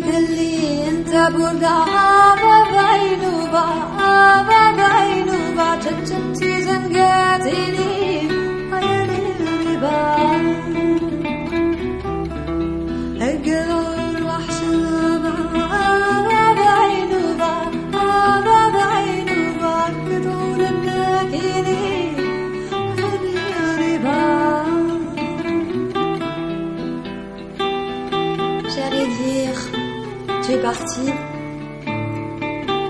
اللي انت برقع بعينوبا تجنتي زنقاتيني عيالي الربا القلور وحش بعينوبا كدور الناكيني عيالي الربا. J'allais dire, tu es parti,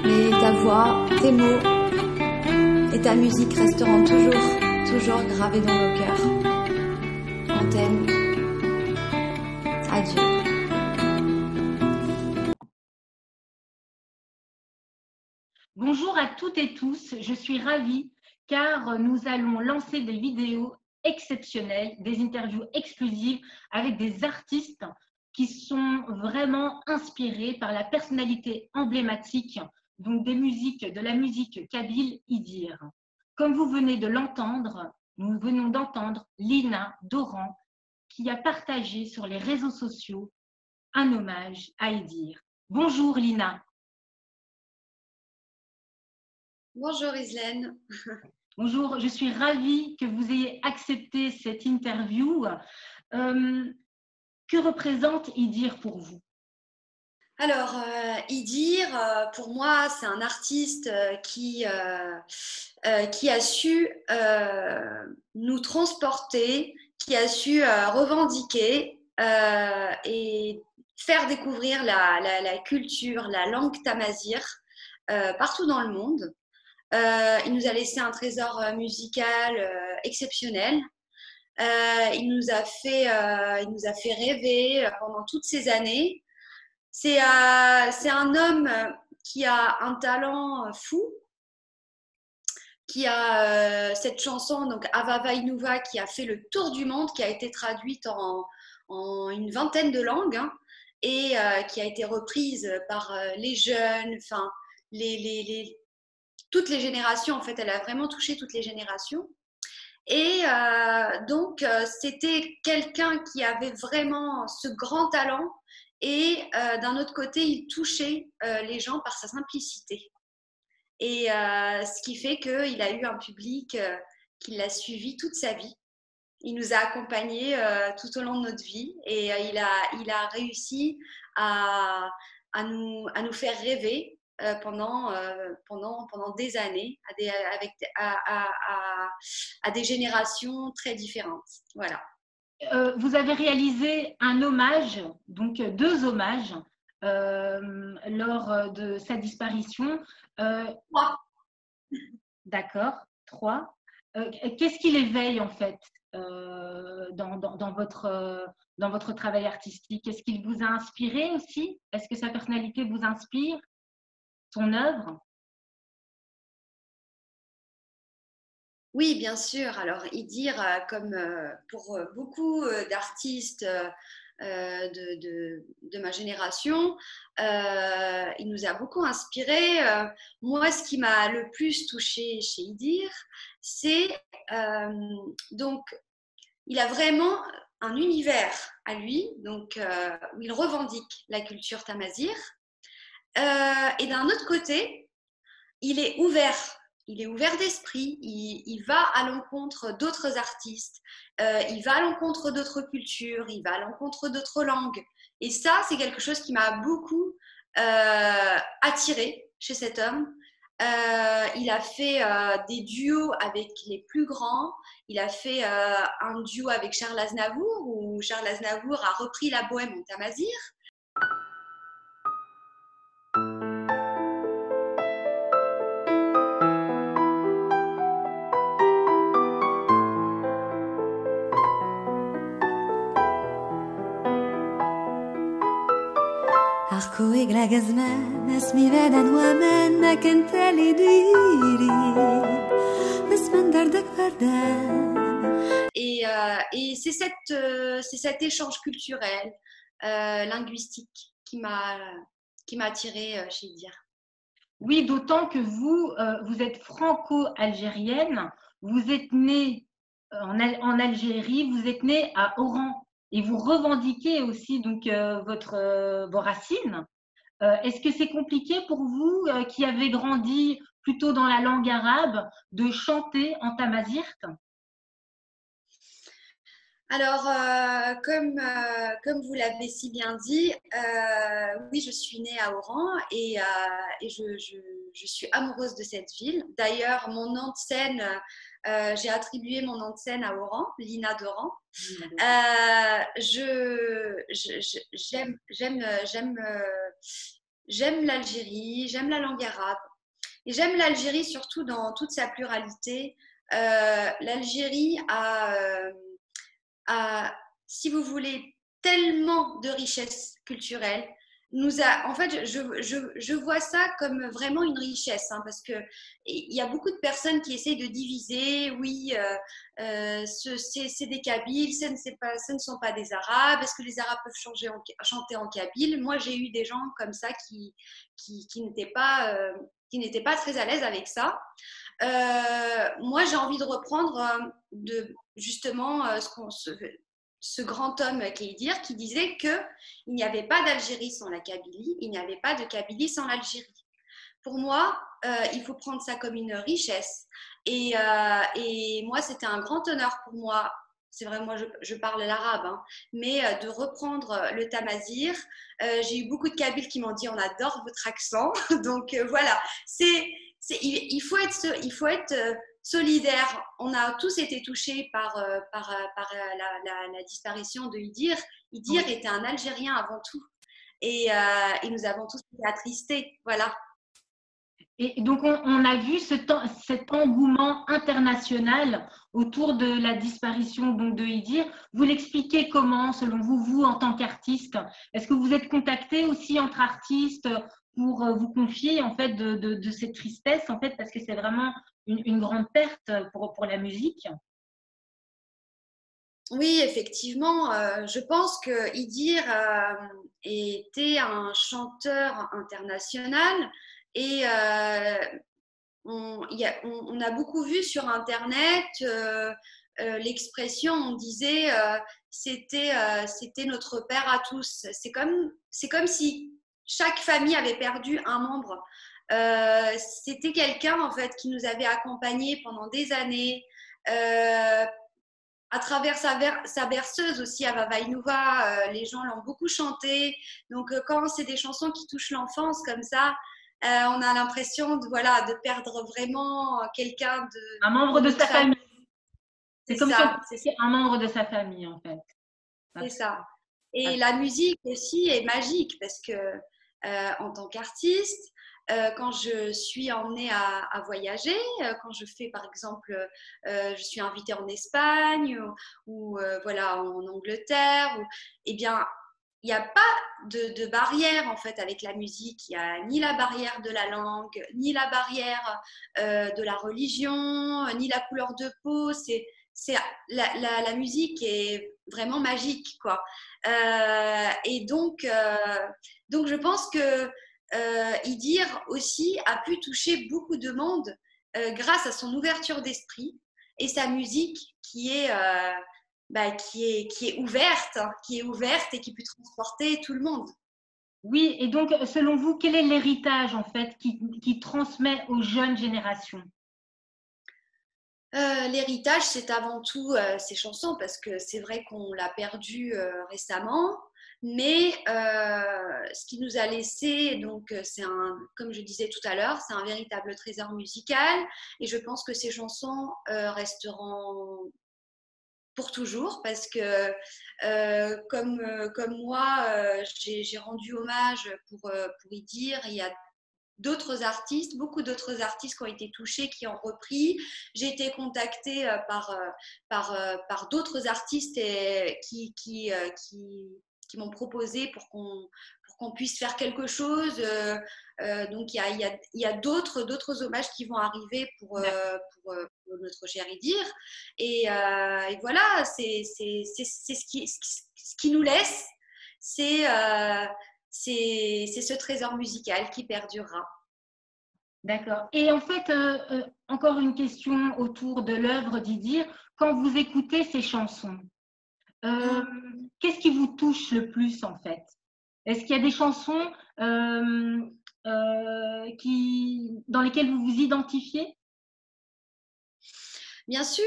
mais ta voix, tes mots et ta musique resteront toujours gravés dans nos cœurs. On t'aime. Adieu. Bonjour à toutes et tous, je suis ravie car nous allons lancer des vidéos exceptionnelles, des interviews exclusives avec des artistes qui sont vraiment inspirés par la personnalité emblématique donc de la musique kabyle Idir. Comme vous venez de l'entendre, nous venons d'entendre Lina Doran qui a partagé sur les réseaux sociaux un hommage à Idir. Bonjour Lina. Bonjour Islaine. Bonjour, je suis ravie que vous ayez accepté cette interview. Que représente Idir pour vous? Alors, Idir, pour moi, c'est un artiste qui a su nous transporter, qui a su revendiquer et faire découvrir la culture, la langue tamazigh partout dans le monde. Il nous a laissé un trésor musical exceptionnel. Il nous a fait rêver pendant toutes ces années. C'est un homme qui a un talent fou, qui a cette chanson, donc Avava Inuva, qui a fait le tour du monde, qui a été traduite en une vingtaine de langues et qui a été reprise par les jeunes, enfin toutes les générations. En fait, elle a vraiment touché toutes les générations. Et donc, c'était quelqu'un qui avait vraiment ce grand talent et d'un autre côté, il touchait les gens par sa simplicité. Et ce qui fait qu'il a eu un public qui l'a suivi toute sa vie. Il nous a accompagnés tout au long de notre vie et il a réussi à nous faire rêver pendant des années à des générations très différentes. Voilà. Vous avez réalisé un hommage, donc 2 hommages lors de sa disparition. 3. D'accord, 3. Qu'est-ce qui l'éveille en fait dans votre travail artistique? Est-ce qu'il vous a inspiré aussi? Est-ce que sa personnalité vous inspire? Son œuvre? Oui, bien sûr. Alors, Idir, comme pour beaucoup d'artistes de ma génération, il nous a beaucoup inspirés. Moi, ce qui m'a le plus touchée chez Idir, c'est donc, il a vraiment un univers à lui, donc où il revendique la culture tamazigh. Et d'un autre côté, il est ouvert d'esprit, il va à l'encontre d'autres artistes, il va à l'encontre d'autres cultures, il va à l'encontre d'autres langues. Et ça, c'est quelque chose qui m'a beaucoup attirée chez cet homme. Il a fait des duos avec les plus grands. Il a fait un duo avec Charles Aznavour, où Charles Aznavour a repris la bohème en tamazigh. يقلق زمان اسمي بعدا ومان ما كنت اللي ديري بس من دردك بردان. Et c'est cet échange culturel, linguistique qui m'a attirée chez Idir. Oui, d'autant que vous êtes franco-algérienne, vous êtes née en Algérie, vous êtes née à Oran, et vous revendiquez aussi donc vos racines. Est-ce que c'est compliqué pour vous qui avez grandi plutôt dans la langue arabe de chanter en tamazight? Alors, comme vous l'avez si bien dit, oui, je suis née à Oran et je suis amoureuse de cette ville. D'ailleurs, mon nom de scène, j'ai attribué mon nom de scène à Oran, Lina d'Oran. J'aime l'Algérie, j'aime la langue arabe. Et j'aime l'Algérie surtout dans toute sa pluralité. L'Algérie a, si vous voulez, tellement de richesses culturelles. En fait, je vois ça comme vraiment une richesse, hein, parce qu'il y a beaucoup de personnes qui essayent de diviser. Oui, c'est des Kabyles, ce ne sont pas des Arabes. Est-ce que les Arabes peuvent chanter en Kabyle? Moi, j'ai eu des gens comme ça qui n'étaient pas très à l'aise avec ça. Moi, j'ai envie de reprendre justement ce grand homme Keidir qui disait qu'il n'y avait pas d'Algérie sans la Kabylie, il n'y avait pas de Kabylie sans l'Algérie. Pour moi, il faut prendre ça comme une richesse. Et moi, c'était un grand honneur pour moi. C'est vrai, moi, je parle l'arabe, hein, mais de reprendre le tamazight. J'ai eu beaucoup de Kabyles qui m'ont dit on adore votre accent. Donc voilà, il faut être solidaire. On a tous été touchés par la disparition de Idir. Idir était un Algérien avant tout. Et nous avons tous été attristés. Voilà. Et donc, on a vu cet engouement international autour de la disparition donc, de Idir. Vous l'expliquez comment, selon vous, en tant qu'artiste? Est-ce que vous êtes contacté aussi entre artistes pour vous confier en fait de cette tristesse, en fait, parce que c'est vraiment une grande perte pour la musique? Oui, effectivement. Je pense que Idir était un chanteur international et on a beaucoup vu sur Internet l'expression, on disait c'était notre père à tous. C'est comme si chaque famille avait perdu un membre. C'était quelqu'un en fait qui nous avait accompagnés pendant des années. À travers sa berceuse aussi, à Vavaïnouva, les gens l'ont beaucoup chanté. Donc, quand c'est des chansons qui touchent l'enfance comme ça, on a l'impression de perdre vraiment quelqu'un un membre de sa famille. C'est comme ça, si c'était un membre de sa famille, en fait. C'est ça. Et la musique aussi est magique parce que, en tant qu'artiste, quand je suis emmenée à voyager, quand je fais par exemple, je suis invitée en Espagne ou voilà, en Angleterre, eh bien, il n'y a pas de barrière en fait avec la musique. Il n'y a ni la barrière de la langue, ni la barrière de la religion, ni la couleur de peau. La musique est vraiment magique, quoi. Et donc, je pense que Idir aussi a pu toucher beaucoup de monde grâce à son ouverture d'esprit et sa musique qui est ouverte, et qui peut transporter tout le monde. Oui, et donc selon vous, quel est l'héritage en fait qui transmet aux jeunes générations? L'héritage, c'est avant tout ses chansons, parce que c'est vrai qu'on l'a perdu récemment, mais ce qui nous a laissé, donc comme je disais tout à l'heure, c'est un véritable trésor musical, et je pense que ces chansons resteront pour toujours, parce que comme moi, j'ai rendu hommage pour y dire, il y a beaucoup d'autres artistes qui ont été touchés, qui ont repris. J'ai été contactée par d'autres artistes qui m'ont proposé pour qu'on puisse faire quelque chose. Donc, il y a d'autres hommages qui vont arriver pour notre cher Idir. Et voilà, c'est ce qui nous laisse. C'est ce trésor musical qui perdurera. D'accord. Et en fait, encore une question autour de l'œuvre d'Idir. Quand vous écoutez ces chansons, Qu'est-ce qui vous touche le plus en fait? Est-ce qu'il y a des chansons dans lesquelles vous vous identifiez? Bien sûr,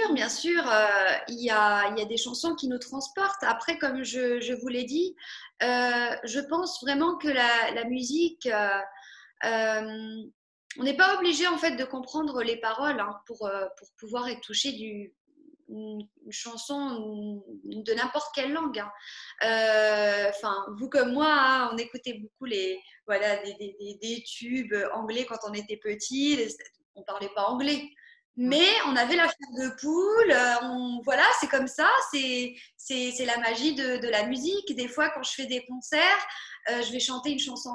il y a des chansons qui nous transportent. Après, comme je vous l'ai dit, je pense vraiment que la musique, on n'est pas obligé en fait de comprendre les paroles hein, pour pouvoir être touché une chanson de n'importe quelle langue. Hein. Enfin, vous comme moi, hein, on écoutait beaucoup voilà, des tubes anglais quand on était petit. On parlait pas anglais. Mais on avait la chair de poule, voilà, c'est comme ça, c'est la magie de la musique. Des fois, quand je fais des concerts, je vais chanter une chanson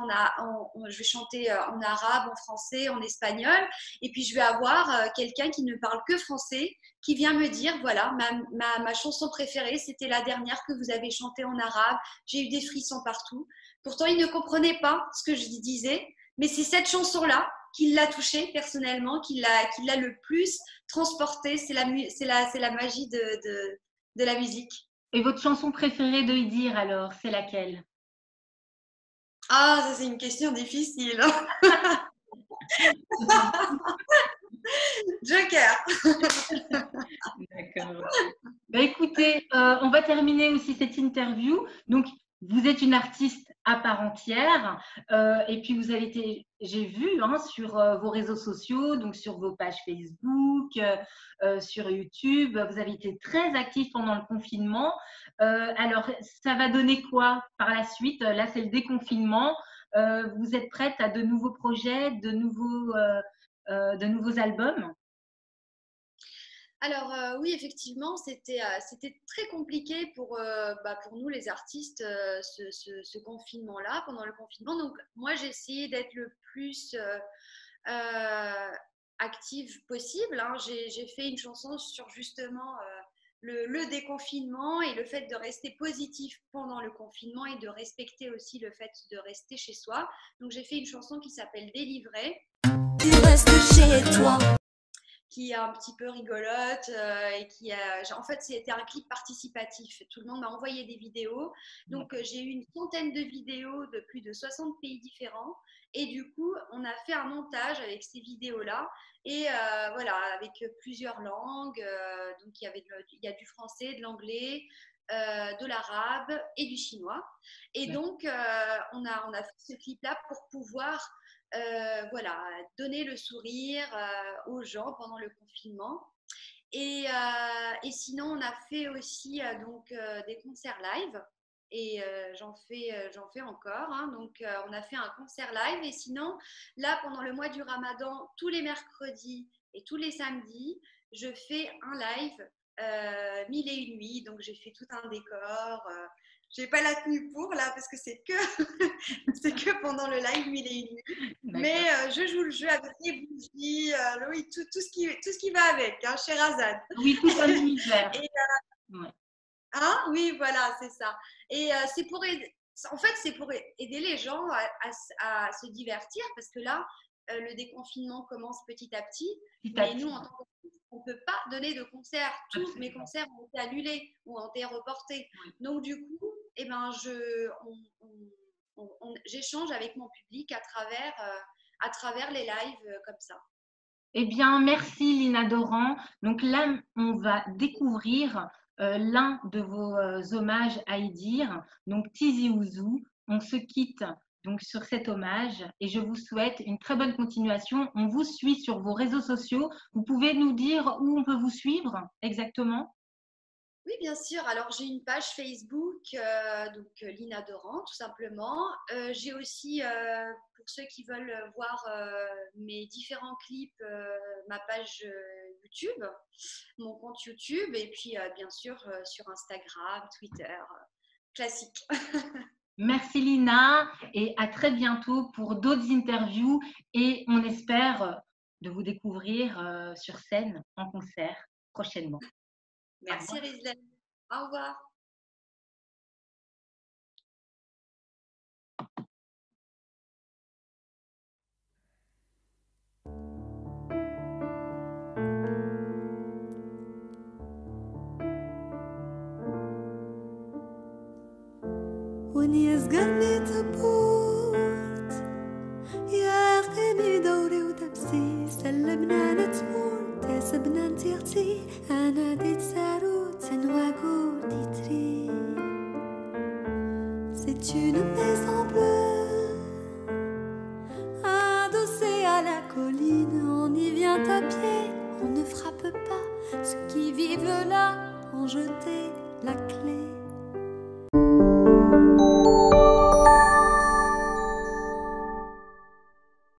je vais chanter en arabe, en français, en espagnol, et puis je vais avoir quelqu'un qui ne parle que français, qui vient me dire, voilà, ma chanson préférée, c'était la dernière que vous avez chantée en arabe, j'ai eu des frissons partout. Pourtant, il ne comprenait pas ce que je disais, mais c'est cette chanson-là qui l'a touché personnellement, qui l'a le plus transporté. C'est la magie de la musique. Et votre chanson préférée de Idir alors, c'est laquelle? Ah, ça c'est une question difficile. Joker. D'accord. Écoutez, on va terminer aussi cette interview. Donc, vous êtes une artiste à part entière et puis vous avez été, j'ai vu hein, sur vos réseaux sociaux, donc sur vos pages Facebook, sur YouTube, vous avez été très active pendant le confinement. Alors, ça va donner quoi par la suite? Là, c'est le déconfinement. Vous êtes prête à de nouveaux projets, de nouveaux albums? Alors oui, effectivement, c'était très compliqué pour nous les artistes ce confinement-là, pendant le confinement. Donc moi, j'ai essayé d'être le plus active possible. Hein. J'ai fait une chanson sur justement le déconfinement et le fait de rester positif pendant le confinement et de respecter aussi le fait de rester chez soi. Donc j'ai fait une chanson qui s'appelle Délivrée. Tu restes chez toi. Qui est un petit peu rigolote et en fait c'était un clip participatif, tout le monde m'a envoyé des vidéos, donc j'ai eu une centaine de vidéos de plus de 60 pays différents et du coup on a fait un montage avec ces vidéos là et voilà, avec plusieurs langues, donc il y a du français, de l'anglais, de l'arabe et du chinois et donc on a fait ce clip là pour pouvoir voilà, donner le sourire aux gens pendant le confinement. Et sinon, on a fait aussi des concerts live. Et j'en fais encore. Hein. Donc, on a fait un concert live. Et sinon, là, pendant le mois du Ramadan, tous les mercredis et tous les samedis, je fais un live mille et une nuits. Donc, j'ai fait tout un décor. J'ai pas la tenue pour là parce que c'est que pendant le live mille et une nuits. Mais je joue le jeu avec les bougies, oui, tout ce qui va avec, hein, chez Razad. Oui, tout un univers. Ouais. Hein, oui, voilà, c'est ça. Et c'est pour aider les gens à se divertir parce que là, le déconfinement commence petit à petit. Mais nous, en tant qu'artistes, on ne peut pas donner de concerts. Tous mes concerts ont été annulés ou ont été reportés. Oui. Donc, du coup, eh ben, j'échange avec mon public à travers les lives comme ça. Eh bien, merci Lina Doran. Donc là, on va découvrir l'un de vos hommages à Idir, donc Tizi Ouzou. On se quitte donc sur cet hommage et je vous souhaite une très bonne continuation. On vous suit sur vos réseaux sociaux. Vous pouvez nous dire où on peut vous suivre exactement? Oui, bien sûr. Alors, j'ai une page Facebook, Lina Doran, tout simplement. J'ai aussi, pour ceux qui veulent voir mes différents clips, ma page YouTube, mon compte YouTube, et puis bien sûr sur Instagram, Twitter, classique. Merci Lina et à très bientôt pour d'autres interviews et on espère de vous découvrir sur scène en concert prochainement. Merci Rizlen. Au revoir. ونيزقرني تبوت يا أخي دوري وتبسي سلمنا نتمور تسبنا نتيغتي أنا ديت ساروت سنواقو ديتري C'est une maison bleue adossée à la colline. On y vient à pied, on ne frappe pas. Ceux qui vivent là ont jeté la clé.